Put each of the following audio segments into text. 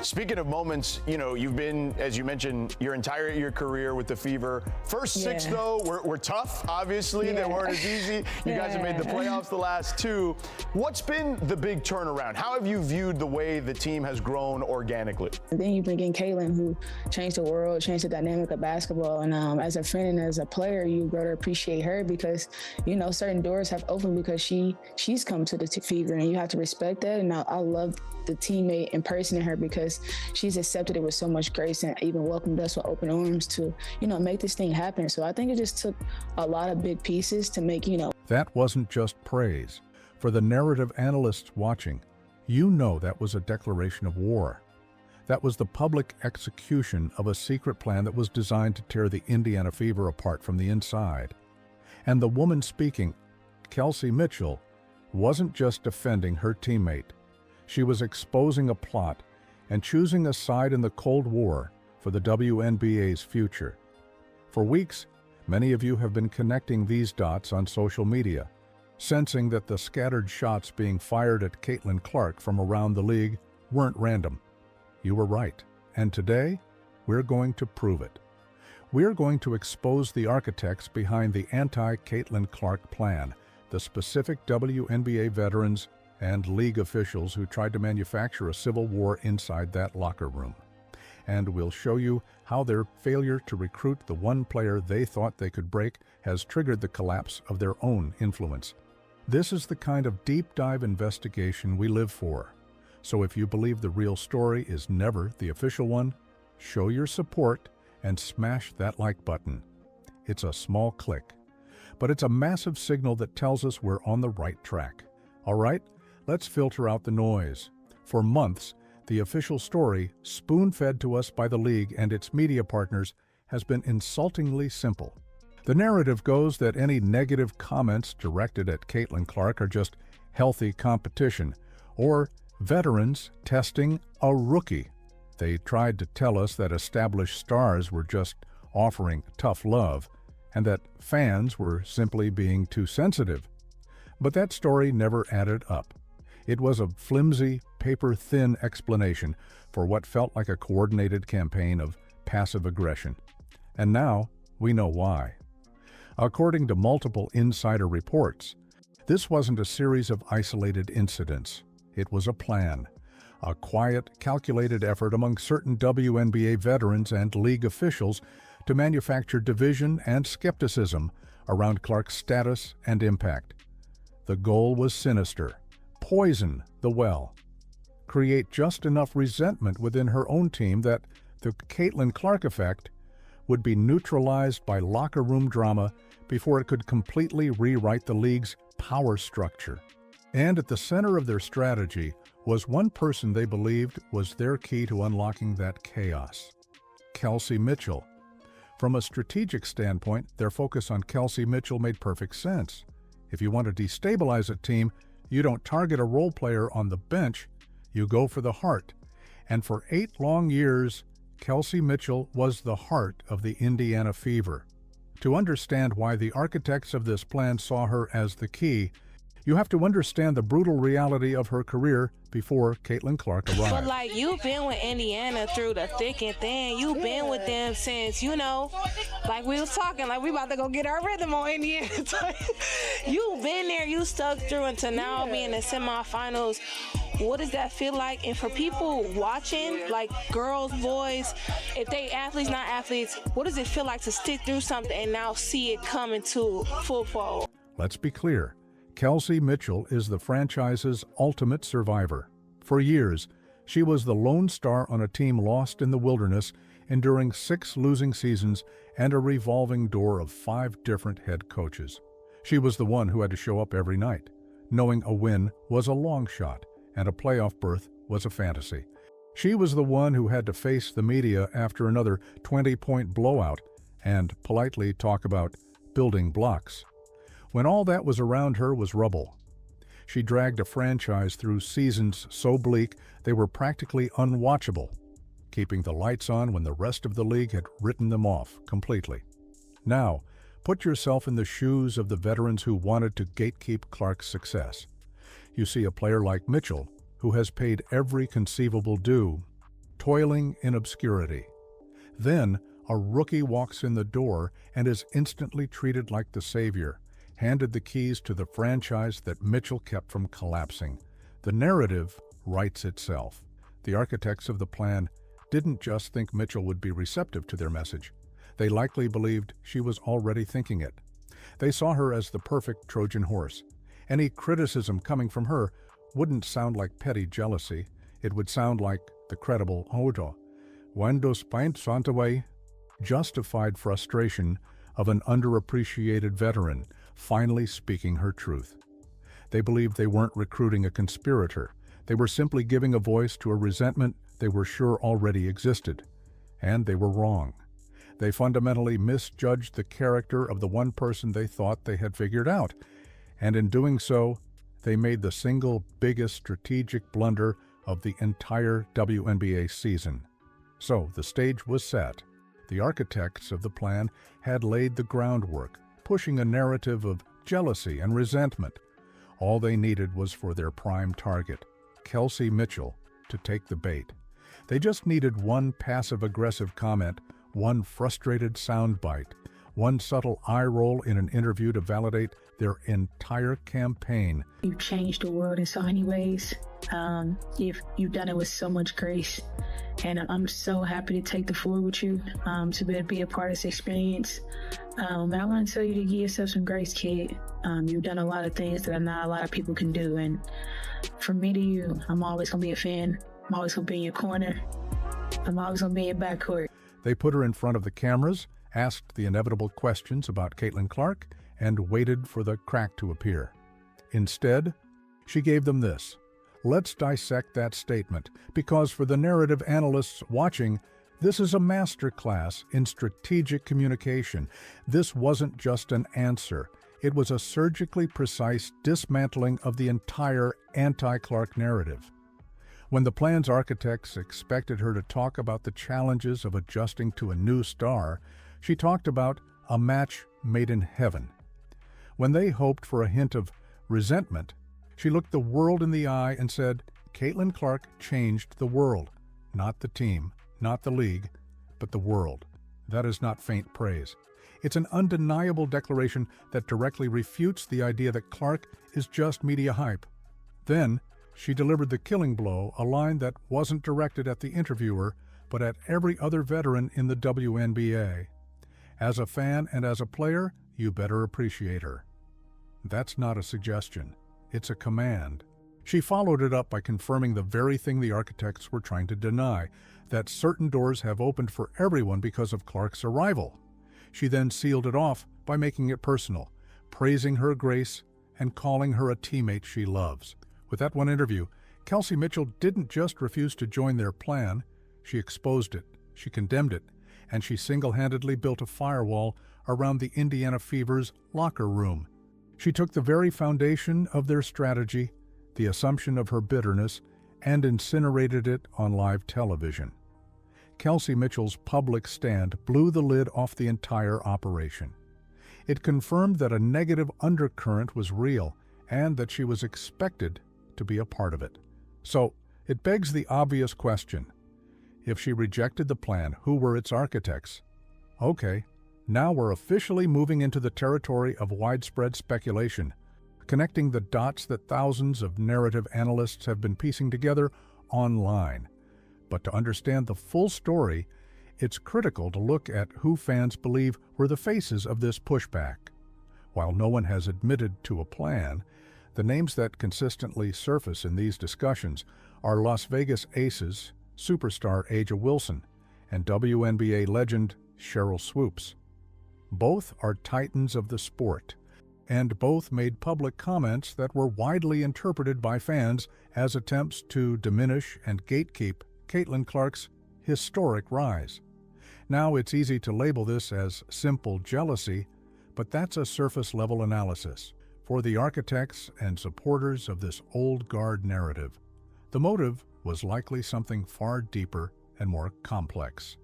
Speaking of moments, you've been, as you mentioned, your career with the Fever. First six, though, were tough, obviously. They weren't as easy. You guys have made the playoffs the last two. What's been the big turnaround? How have you viewed the way the team has grown organically? And then you bring in Caitlin, who changed the world, changed the dynamic of basketball. And as a friend and as a player, you grow to appreciate her because, certain doors have opened because she's come to the Fever, and you have to respect that. And I love the teammate and person in her because she's accepted it with so much grace and even welcomed us with open arms to, make this thing happen. So I think it just took a lot of big pieces to make, That wasn't just praise. For the narrative analysts watching, that was a declaration of war. That was the public execution of a secret plan that was designed to tear the Indiana Fever apart from the inside. And the woman speaking, Kelsey Mitchell, wasn't just defending her teammate. She was exposing a plot and choosing a side in the Cold War for the WNBA's future. For weeks, many of you have been connecting these dots on social media, sensing that the scattered shots being fired at Caitlin Clark from around the league weren't random. You were right, and today, we're going to prove it. We're going to expose the architects behind the anti-Caitlin Clark plan, the specific WNBA veterans and league officials who tried to manufacture a civil war inside that locker room. And we'll show you how their failure to recruit the one player they thought they could break has triggered the collapse of their own influence. This is the kind of deep dive investigation we live for. So if you believe the real story is never the official one, show your support and smash that like button. It's a small click, but it's a massive signal that tells us we're on the right track. All right? Let's filter out the noise. For months, the official story, spoon-fed to us by the league and its media partners, has been insultingly simple. The narrative goes that any negative comments directed at Caitlin Clark are just healthy competition, or veterans testing a rookie. They tried to tell us that established stars were just offering tough love, and that fans were simply being too sensitive. But that story never added up. It was a flimsy, paper-thin explanation for what felt like a coordinated campaign of passive aggression. And now, we know why. According to multiple insider reports, this wasn't a series of isolated incidents. It was a plan, a quiet, calculated effort among certain WNBA veterans and league officials to manufacture division and skepticism around Clark's status and impact. The goal was sinister: poison the well, create just enough resentment within her own team that the Caitlin Clark effect would be neutralized by locker room drama before it could completely rewrite the league's power structure. And at the center of their strategy was one person they believed was their key to unlocking that chaos: Kelsey Mitchell. From a strategic standpoint, their focus on Kelsey Mitchell made perfect sense. If you want to destabilize a team, you don't target a role player on the bench, you go for the heart. And for 8 long years, Kelsey Mitchell was the heart of the Indiana Fever. To understand why the architects of this plan saw her as the key, you have to understand the brutal reality of her career before Caitlin Clark arrived. But you've been with Indiana through the thick and thin. You've been with them since, we was talking, we about to go get our rhythm on Indiana. You've been there, you stuck through until now being in the semifinals. What does that feel like? And for people watching, girls, boys, if they athletes, not athletes, what does it feel like to stick through something and now see it come into full fold? Let's be clear. Kelsey Mitchell is the franchise's ultimate survivor. For years, she was the lone star on a team lost in the wilderness, enduring 6 losing seasons and a revolving door of 5 different head coaches. She was the one who had to show up every night, knowing a win was a long shot and a playoff berth was a fantasy. She was the one who had to face the media after another 20-point blowout and politely talk about building blocks, when all that was around her was rubble. She dragged a franchise through seasons so bleak they were practically unwatchable, keeping the lights on when the rest of the league had written them off completely. Now, put yourself in the shoes of the veterans who wanted to gatekeep Clark's success. You see a player like Mitchell, who has paid every conceivable due, toiling in obscurity. Then, a rookie walks in the door and is instantly treated like the savior, handed the keys to the franchise that Mitchell kept from collapsing. The narrative writes itself. The architects of the plan didn't just think Mitchell would be receptive to their message. They likely believed she was already thinking it. They saw her as the perfect Trojan horse. Any criticism coming from her wouldn't sound like petty jealousy. It would sound like the credible "Odo, cuando spantaway," justified frustration of an underappreciated veteran finally speaking her truth. They believed they weren't recruiting a conspirator. They were simply giving a voice to a resentment they were sure already existed. And they were wrong. They fundamentally misjudged the character of the one person they thought they had figured out. And in doing so, they made the single biggest strategic blunder of the entire WNBA season. So the stage was set. The architects of the plan had laid the groundwork, pushing a narrative of jealousy and resentment. All they needed was for their prime target, Kelsey Mitchell, to take the bait. They just needed one passive-aggressive comment, one frustrated soundbite, one subtle eye roll in an interview to validate their entire campaign. You've changed the world in so many ways. You've done it with so much grace. And I'm so happy to take the floor with you, to be a part of this experience. I want to tell you to give yourself some grace, kid. You've done a lot of things that not a lot of people can do. And from me to you, I'm always going to be a fan. I'm always going to be in your corner. I'm always going to be in your backcourt. They put her in front of the cameras, asked the inevitable questions about Caitlin Clark, and waited for the crack to appear. Instead, she gave them this. Let's dissect that statement, because for the narrative analysts watching, this is a masterclass in strategic communication. This wasn't just an answer. It was a surgically precise dismantling of the entire anti-Clark narrative. When the plan's architects expected her to talk about the challenges of adjusting to a new star, she talked about a match made in heaven. When they hoped for a hint of resentment, she looked the world in the eye and said, Caitlin Clark changed the world. Not the team, not the league, but the world. That is not faint praise. It's an undeniable declaration that directly refutes the idea that Clark is just media hype. Then, she delivered the killing blow, a line that wasn't directed at the interviewer, but at every other veteran in the WNBA. As a fan and as a player, you better appreciate her. That's not a suggestion. It's a command. She followed it up by confirming the very thing the architects were trying to deny, that certain doors have opened for everyone because of Clark's arrival. She then sealed it off by making it personal, praising her grace and calling her a teammate she loves. With that one interview, Kelsey Mitchell didn't just refuse to join their plan, she exposed it, she condemned it, and she single-handedly built a firewall around the Indiana Fever's locker room. She took the very foundation of their strategy, the assumption of her bitterness, and incinerated it on live television. Kelsey Mitchell's public stand blew the lid off the entire operation. It confirmed that a negative undercurrent was real and that she was expected to be a part of it. So, it begs the obvious question. If she rejected the plan, who were its architects? Okay, now we're officially moving into the territory of widespread speculation, connecting the dots that thousands of narrative analysts have been piecing together online. But to understand the full story, it's critical to look at who fans believe were the faces of this pushback. While no one has admitted to a plan, the names that consistently surface in these discussions are Las Vegas Aces superstar A'ja Wilson and WNBA legend Sheryl Swoopes. Both are titans of the sport, and both made public comments that were widely interpreted by fans as attempts to diminish and gatekeep Caitlin Clark's historic rise. Now it's easy to label this as simple jealousy, but that's a surface-level analysis. For the architects and supporters of this old guard narrative, the motive was likely something far deeper and more complex.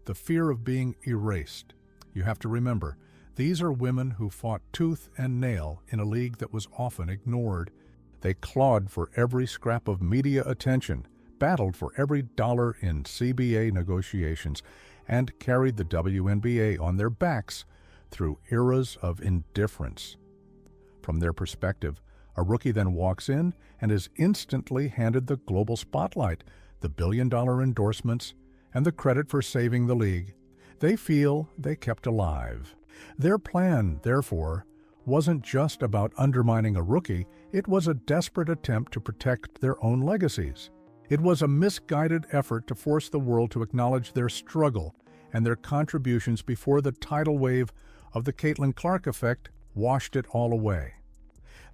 The fear of being erased. You have to remember, these are women who fought tooth and nail in a league that was often ignored. They clawed for every scrap of media attention, battled for every dollar in CBA negotiations and carried the WNBA on their backs through eras of indifference. From their perspective, a rookie then walks in and is instantly handed the global spotlight, the billion-dollar endorsements, and the credit for saving the league. They feel they kept alive. Their plan, therefore, wasn't just about undermining a rookie, it was a desperate attempt to protect their own legacies. It was a misguided effort to force the world to acknowledge their struggle and their contributions before the tidal wave of the Caitlin Clark effect washed it all away.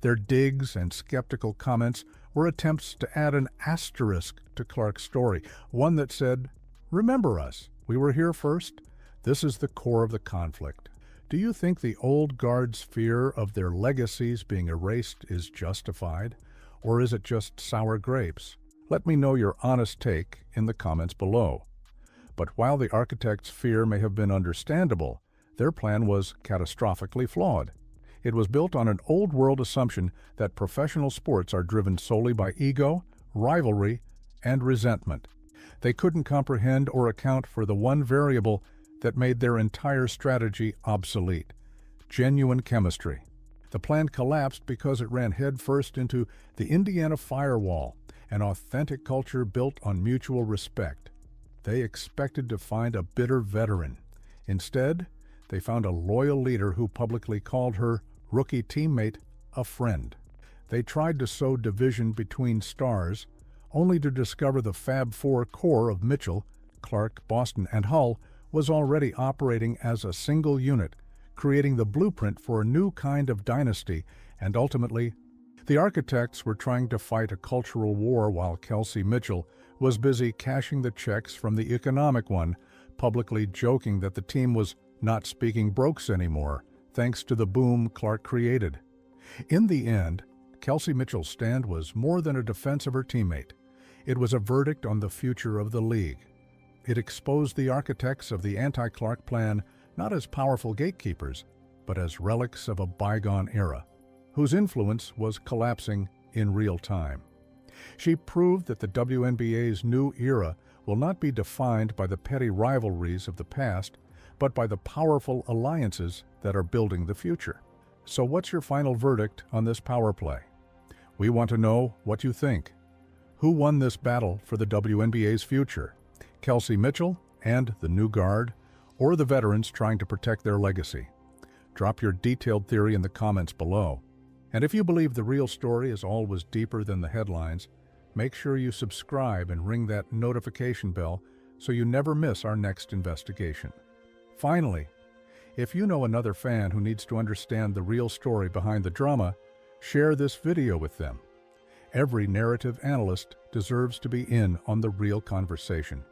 Their digs and skeptical comments were attempts to add an asterisk to Clark's story, one that said, "Remember us, we were here first." This is the core of the conflict. Do you think the old guard's fear of their legacies being erased is justified, or is it just sour grapes? Let me know your honest take in the comments below. But while the architects' fear may have been understandable, their plan was catastrophically flawed. It was built on an old-world assumption that professional sports are driven solely by ego, rivalry, and resentment. They couldn't comprehend or account for the one variable that made their entire strategy obsolete: genuine chemistry. The plan collapsed because it ran headfirst into the Indiana firewall, an authentic culture built on mutual respect. They expected to find a bitter veteran. Instead, they found a loyal leader who publicly called her rookie teammate a friend. They tried to sow division between stars, only to discover the Fab Four core of Mitchell, Clark, Boston, and Hull was already operating as a single unit, creating the blueprint for a new kind of dynasty, and ultimately, the architects were trying to fight a cultural war while Kelsey Mitchell was busy cashing the checks from the economic one, publicly joking that the team was not speaking Brokes anymore, thanks to the boom Clark created. In the end, Kelsey Mitchell's stand was more than a defense of her teammate. It was a verdict on the future of the league. It exposed the architects of the anti-Clark plan not as powerful gatekeepers, but as relics of a bygone era, whose influence was collapsing in real time. She proved that the WNBA's new era will not be defined by the petty rivalries of the past, but by the powerful alliances that are building the future. So what's your final verdict on this power play? We want to know what you think. Who won this battle for the WNBA's future? Kelsey Mitchell and the new guard, or the veterans trying to protect their legacy? Drop your detailed theory in the comments below. And if you believe the real story is always deeper than the headlines, make sure you subscribe and ring that notification bell so you never miss our next investigation. Finally, if you know another fan who needs to understand the real story behind the drama, share this video with them. Every narrative analyst deserves to be in on the real conversation.